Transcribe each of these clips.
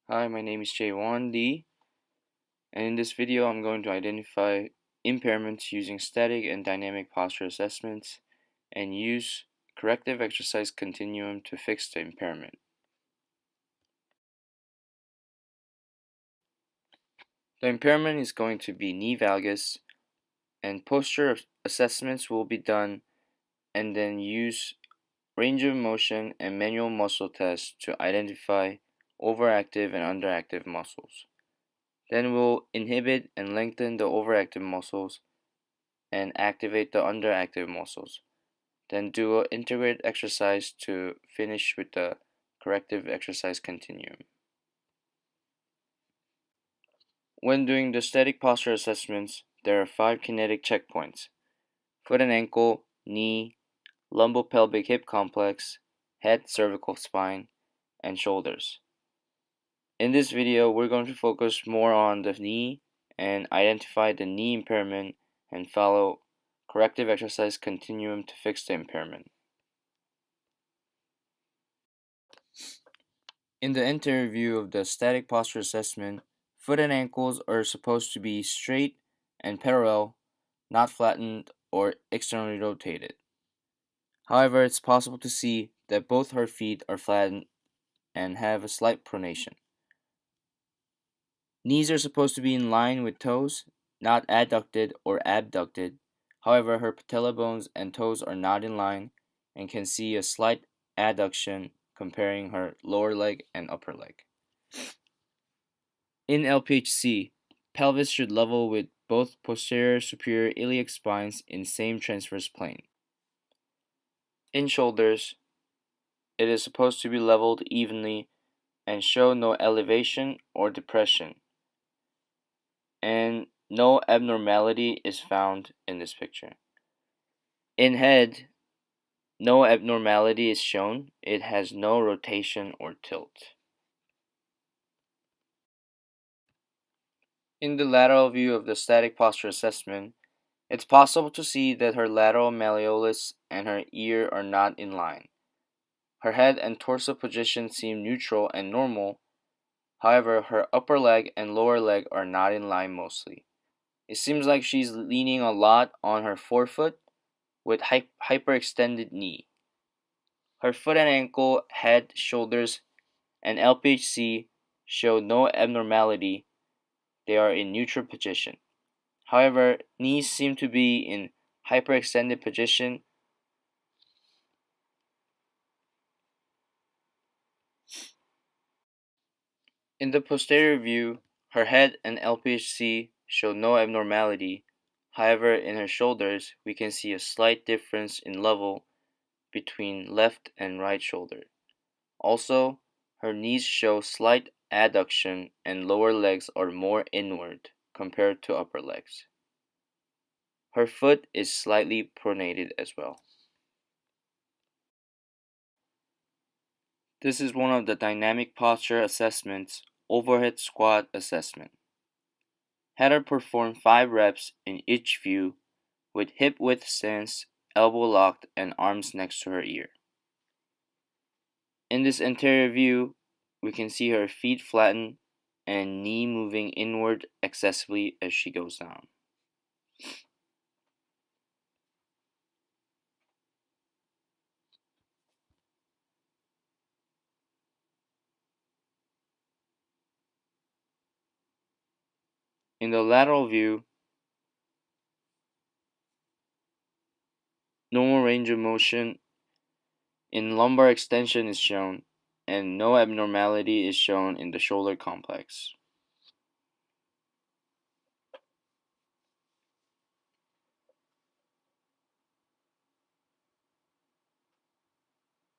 Hi, my name is Jaewon Lee, and in this video I'm going to identify impairments using static and dynamic posture assessments and use corrective exercise continuum to fix the impairment. The impairment is going to be knee valgus, and posture assessments will be done and then use range of motion and manual muscle tests to identify overactive and underactive muscles. Then we'll inhibit and lengthen the overactive muscles and activate the underactive muscles. Then do an integrated exercise to finish with the corrective exercise continuum. When doing the static posture assessments, there are 5 kinetic checkpoints: foot and ankle, knee, lumbopelvic hip complex, head, cervical spine, and shoulders. In this video, we're going to focus more on the knee and identify the knee impairment and follow corrective exercise continuum to fix the impairment. In the anterior view of the static posture assessment, foot and ankles are supposed to be straight and parallel, not flattened or externally rotated. However, it's possible to see that both her feet are flattened and have a slight pronation. Knees are supposed to be in line with toes, not adducted or abducted. However, her patella bones and toes are not in line and can see a slight adduction comparing her lower leg and upper leg. In LPHC, pelvis should level with both posterior superior iliac spines in same transverse plane. In shoulders, it is supposed to be leveled evenly and show no elevation or depression, and no abnormality is found in this picture. In head, no abnormality is shown. It has no rotation or tilt. In the lateral view of the static posture assessment, it's possible to see that her lateral malleolus and her ear are not in line. Her head and torso position seem neutral and normal. However, her upper leg and lower leg are not in line mostly. It seems like she's leaning a lot on her forefoot with hyperextended knee. Her foot and ankle, head, shoulders, and LPHC show no abnormality. They are in neutral position. However, knees seem to be in hyperextended position. In the posterior view, her head and LPHC show no abnormality. However, in her shoulders, we can see a slight difference in level between left and right shoulder. Also, her knees show slight adduction and lower legs are more inward compared to upper legs. Her foot is slightly pronated as well. This is one of the dynamic posture assessments, overhead squat assessment. Had her perform 5 reps in each view with hip width stance, elbow locked, and arms next to her ear. In this anterior view, we can see her feet flatten and knee moving inward excessively as she goes down. In the lateral view, normal range of motion in lumbar extension is shown, and no abnormality is shown in the shoulder complex.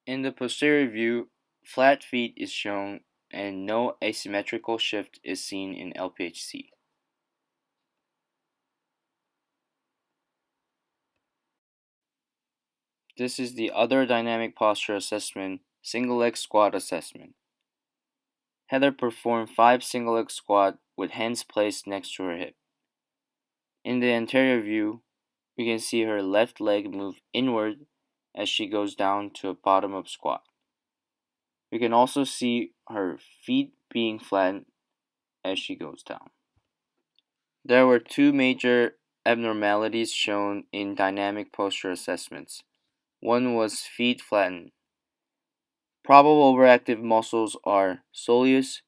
In the posterior view, flat feet is shown and no asymmetrical shift is seen in LPHC. This is the other dynamic posture assessment, single leg squat assessment. Heather performed 5 single leg squat with hands placed next to her hip. In the anterior view, we can see her left leg move inward as she goes down to a bottom up squat. We can also see her feet being flattened as she goes down. There were two major abnormalities shown in dynamic posture assessments. One was feet flattened. Probable overactive muscles are soleus,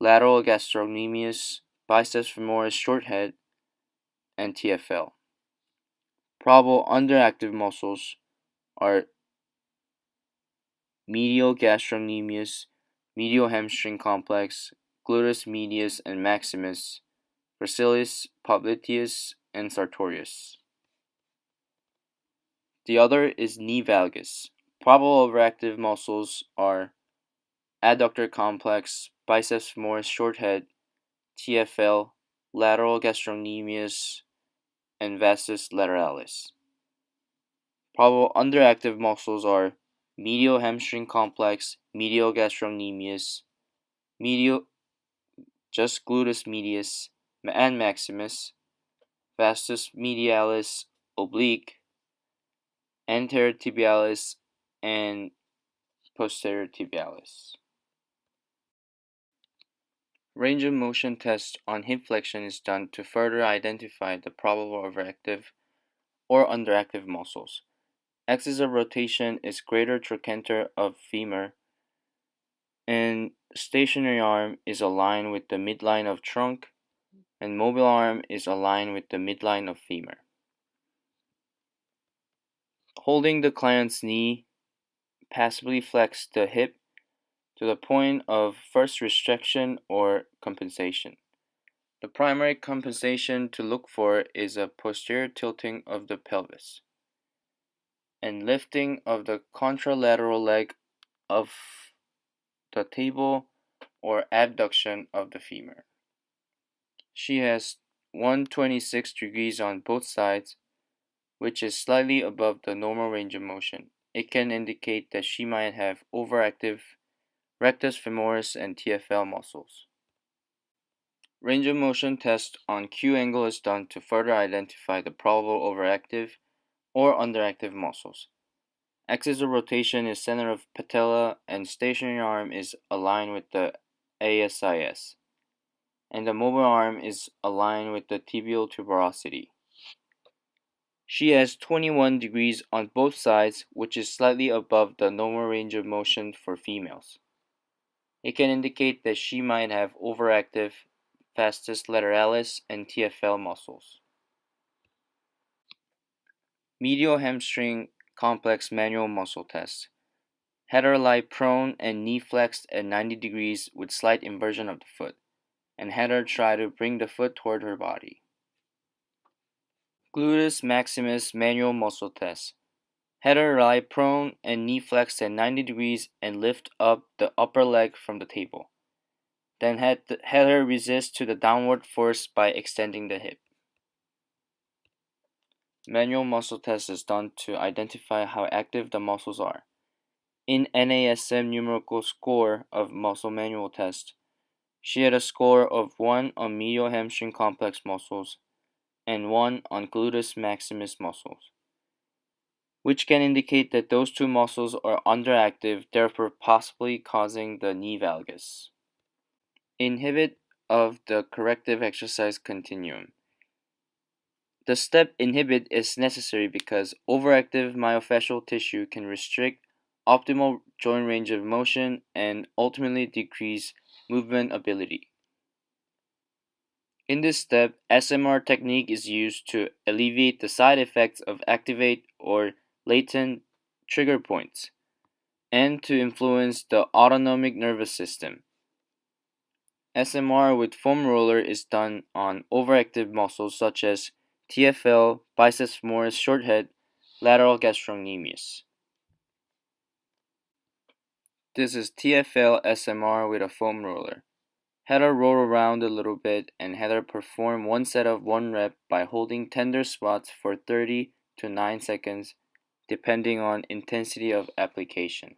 lateral gastrocnemius, biceps femoris short head, and TFL. Probable underactive muscles are medial gastrocnemius, medial hamstring complex, gluteus medius and maximus, gracilis, popliteus, and sartorius. The other is knee valgus. Probable overactive muscles are adductor complex, biceps femoris short head, TFL, lateral gastrocnemius, and vastus lateralis. Probable underactive muscles are medial hamstring complex, medial gastrocnemius, medial just gluteus medius and maximus, vastus medialis oblique, anterior tibialis, and posterior tibialis. Range of motion test on hip flexion is done to further identify the probable overactive or underactive muscles. Axis of rotation is greater trochanter of femur, and stationary arm is aligned with the midline of trunk, and mobile arm is aligned with the midline of femur. Holding the client's knee, passively flex the hip to the point of first restriction or compensation. The primary compensation to look for is a posterior tilting of the pelvis and lifting of the contralateral leg of the table or abduction of the femur. She has 126 degrees on both sides, which is slightly above the normal range of motion. It can indicate that she might have overactive rectus femoris and TFL muscles. Range of motion test on Q angle is done to further identify the probable overactive or underactive muscles. Axis of rotation is center of patella and stationary arm is aligned with the ASIS, and the mobile arm is aligned with the tibial tuberosity. She has 21 degrees on both sides, which is slightly above the normal range of motion for females. It can indicate that she might have overactive vastus lateralis and TFL muscles. Medial hamstring complex manual muscle test. Had her lie prone and knee flexed at 90 degrees with slight inversion of the foot, and had her try to bring the foot toward her body. Gluteus maximus manual muscle test. Had her lie prone and knee flexed at 90 degrees and lift up the upper leg from the table. Then had her resist to the downward force by extending the hip. Manual muscle test is done to identify how active the muscles are. In NASM numerical score of muscle manual test, she had a score of 1 on medial hamstring complex muscles and 1 on gluteus maximus muscles, which can indicate that those two muscles are underactive, therefore possibly causing the knee valgus. Inhibit of the corrective exercise continuum. The step inhibit is necessary because overactive myofascial tissue can restrict optimal joint range of motion and ultimately decrease movement ability. In this step, SMR technique is used to alleviate the side effects of activate or latent trigger points and to influence the autonomic nervous system. SMR with foam roller is done on overactive muscles such as TFL, biceps femoris short head, lateral gastrocnemius. This is TFL SMR with a foam roller. Had her roll around a little bit and had her perform one set of 1 rep by holding tender spots for 30 to 9 seconds depending on intensity of application.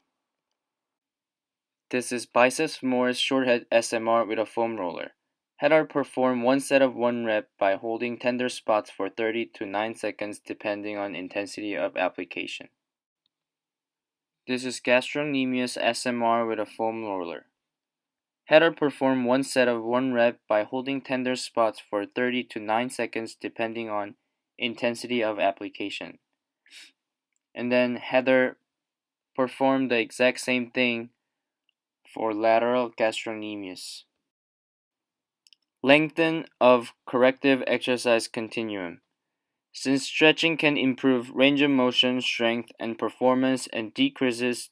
This is biceps femoris short head SMR with a foam roller. Had her perform one set of 1 rep by holding tender spots for 30 to 9 seconds depending on intensity of application. This is gastrocnemius SMR with a foam roller. Heather performed one set of 1 rep by holding tender spots for 30 to 9 seconds depending on intensity of application. And then Heather performed the exact same thing for lateral gastrocnemius. Lengthen of corrective exercise continuum. Since stretching can improve range of motion, strength, and performance and decreases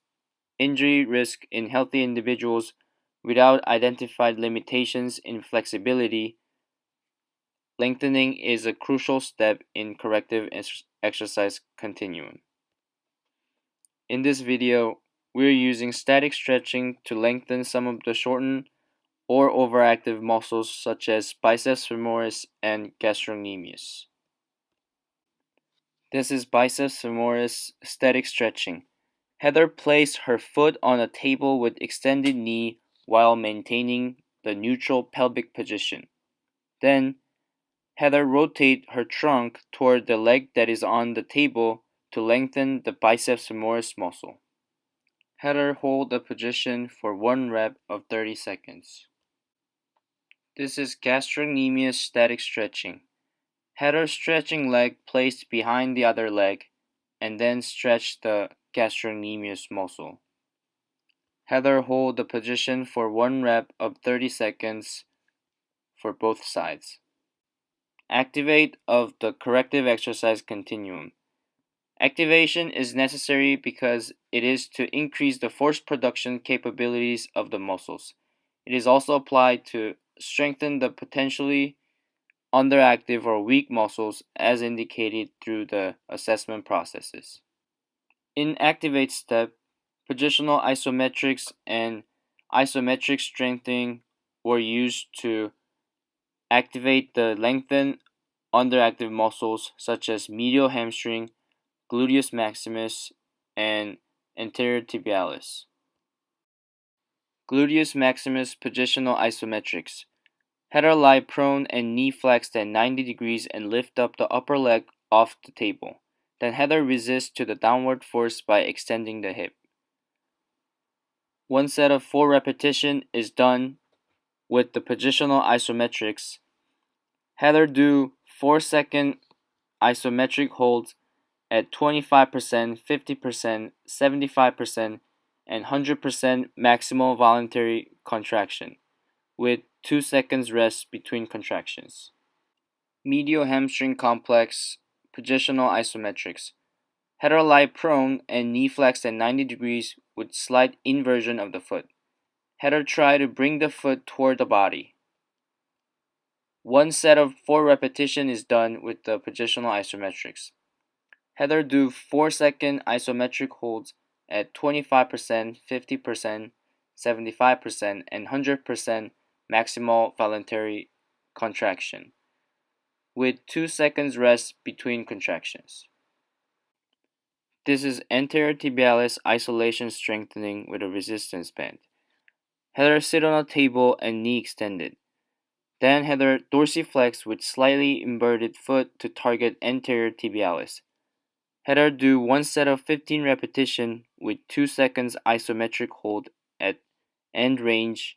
injury risk in healthy individuals without identified limitations in flexibility, lengthening is a crucial step in corrective exercise continuum. In this video, we're using static stretching to lengthen some of the shortened or overactive muscles such as biceps femoris and gastrocnemius. This is biceps femoris static stretching. Heather placed her foot on a table with extended knee while maintaining the neutral pelvic position. Then, Heather rotated her trunk toward the leg that is on the table to lengthen the biceps femoris muscle. Heather hold the position for 1 rep of 30 seconds. This is gastrocnemius static stretching. Heather stretching leg placed behind the other leg and then stretch the gastrocnemius muscle. Heather hold the position for 1 rep of 30 seconds for both sides. Activate of the corrective exercise continuum. Activation is necessary because it is to increase the force production capabilities of the muscles. It is also applied to strengthen the potentially underactive or weak muscles as indicated through the assessment processes. In activate step, positional isometrics and isometric strengthening were used to activate the lengthened underactive muscles such as medial hamstring, gluteus maximus, and anterior tibialis. Gluteus maximus positional isometrics. Heather lie prone and knee flexed at 90 degrees and lift up the upper leg off the table. Then Heather resists to the downward force by extending the hip. One set of 4 repetitions is done with the positional isometrics. Heather do 4-second isometric holds at 25%, 50%, 75%, and 100% maximal voluntary contraction, with 2 seconds rest between contractions. Medial hamstring complex positional isometrics. Heather lie prone and knee flexed at 90 degrees with slight inversion of the foot. Heather try to bring the foot toward the body. One set of 4 repetitions is done with the positional isometrics. Heather do 4-second isometric holds at 25%, 50%, 75%, and 100% maximal voluntary contraction, with 2 seconds rest between contractions. This is anterior tibialis isolation strengthening with a resistance band. Heather sit on a table and knee extended. Then Heather dorsiflex with slightly inverted foot to target anterior tibialis. Heather do 1 set of 15 repetition with 2 seconds isometric hold at end range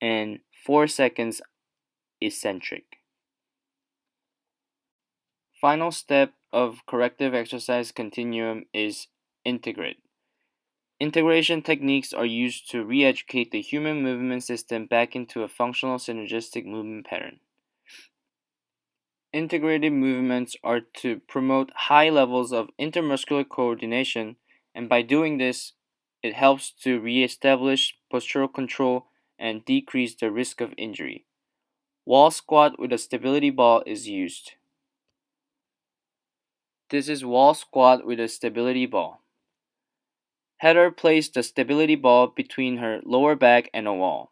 and 4 seconds eccentric. Final step of corrective exercise continuum is integrate. Integration techniques are used to re-educate the human movement system back into a functional synergistic movement pattern. Integrated movements are to promote high levels of intermuscular coordination, and by doing this, it helps to re-establish postural control and decrease the risk of injury. Wall squat with a stability ball is used. This is wall squat with a stability ball. Heather placed the stability ball between her lower back and a wall.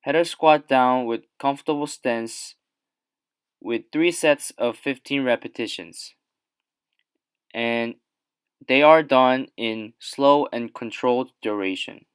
Heather squat down with comfortable stance with 3 sets of 15 repetitions. And they are done in slow and controlled duration.